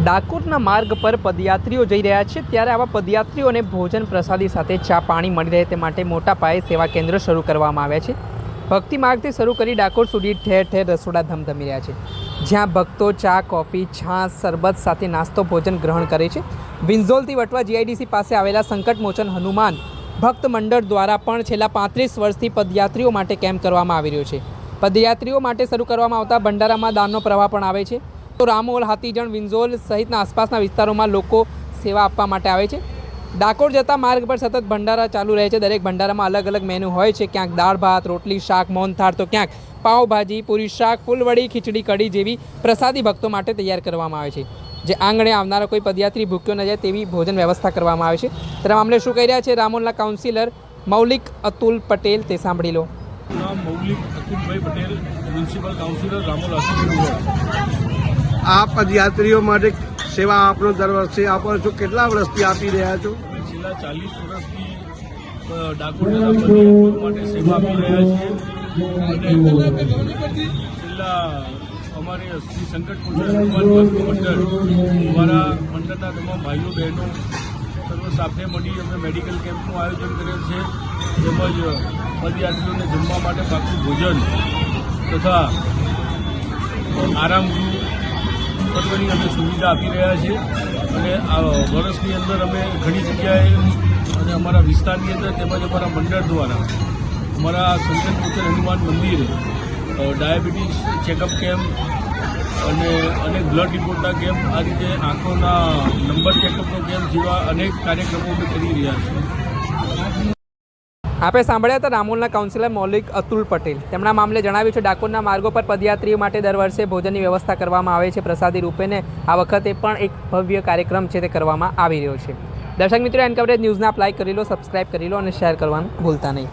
ડાકોરના માર્ગ પર પદયાત્રીઓ જઈ રહ્યા છે ત્યારે આવા પદયાત્રીઓને ભોજન પ્રસાદી સાથે ચા પાણી મળી રહે તે માટે મોટા પાયે સેવા કેન્દ્ર શરૂ કરવામાં આવ્યા છે। ભક્તિ માર્ગથી શરૂ કરી ડાકોર સુધી ઠેર ઠેર રસોડા ધમધમી રહ્યા છે, જ્યાં ભક્તો ચા, કોફી, છાશ, શરબત સાથે નાસ્તો ભોજન ગ્રહણ કરે છે। વિંઝોલથી વટવા જીઆઈડીસી પાસે આવેલા સંકટમોચન હનુમાન ભક્ત મંડળ દ્વારા પણ છેલ્લા 35 વર્ષથી પદયાત્રીઓ માટે કેમ્પ કરવામાં આવી રહ્યો છે। પદયાત્રીઓ માટે શરૂ કરવામાં આવતા ભંડારામાં દાનનો પ્રવાહ પણ આવે છે। તો રામોલ, હાથીજણ, વિંઝોલ સહિતના આસપાસના વિસ્તારોમાં લોકો સેવા આપવા માટે આવે છે। ડાકોર જતા માર્ગ પર સતત ભંડારા ચાલુ રહે છે। દરેક ભંડારામાં અલગ અલગ મેનુ હોય છે, ક્યાંક દાળ ભાત, રોટલી, શાક, મોહનથાળ તો ક્યાંક પાવભાજી, પૂરી, શાક, ફૂલવડી, ખીચડી, કઢી જેવી પ્રસાદી ભક્તો માટે તૈયાર કરવામાં આવે છે, જે આંગણે આવનારા કોઈ પદયાત્રી ભૂખ્યો ન જાય તેવી ભોજન વ્યવસ્થા કરવામાં આવે છે। ત્યારે મામલે શું કહી રહ્યા છે રામોલના કાઉન્સિલર મૌલિક અતુલ પટેલ, તે સાંભળી લો। મૌલિક અતુલભાઈ પટેલ, મ્યુનિસિપલ કાઉન્સિલર રામોલ। આ પદયાત્રીઓ માટે સેવા આપનો દર વર્ષે આપો છો, કેટલા વર્ષથી આપી રહ્યા છો? છેલ્લા 40 વર્ષથી ડાકોર જિલ્લા પદયાત્રીઓ માટે સેવા આપી રહ્યા છીએ અને છેલ્લા અમારે શ્રી સંકટમોચન હનુમાન ભક્ત મંડળ દ્વારા મંડળના તમામ ભાઈઓ બહેનો સર્વ સાથે મળી અમે મેડિકલ કેમ્પનું આયોજન કરેલ છે, તેમજ પદયાત્રીઓને જમવા માટે પાકું ભોજન તથા આરામગૃહ સર્વની અમે સુવિધા આપી રહ્યા છીએ। અને આ વર્ષની અંદર અમે ઘણી જગ્યાએ અને અમારા વિસ્તારની અંદર તેમજ અમારા મંડળ દ્વારા અમારા સંકટમોચન હનુમાન મંદિરે ડાયાબિટીસ ચેકઅપ કેમ્પ અને અનેક બ્લડ રિપોર્ટના કેમ્પ, આ રીતે આંખોના નંબર ચેકઅપનો કેમ્પ જેવા અનેક કાર્યક્રમો અમે કરી રહ્યા છીએ। આપણે સાંભળ્યા હતા રામોલના કાઉન્સિલર મૌલિક અતુલ પટેલ। તેમના મામલે જણાવ્યું છે ડાકોરના માર્ગો પર પદયાત્રીઓ માટે દર વર્ષે ભોજનની વ્યવસ્થા કરવામાં આવે છે પ્રસાદી રૂપેને। આ વખતે પણ એક ભવ્ય કાર્યક્રમ છે તે કરવામાં આવી રહ્યો છે। દર્શક મિત્રો, એન કવરેજ ન્યૂઝને આપ લાઈક કરી લો, સબસ્ક્રાઈબ કરી લો અને શેર કરવાનું ભૂલતા નહીં।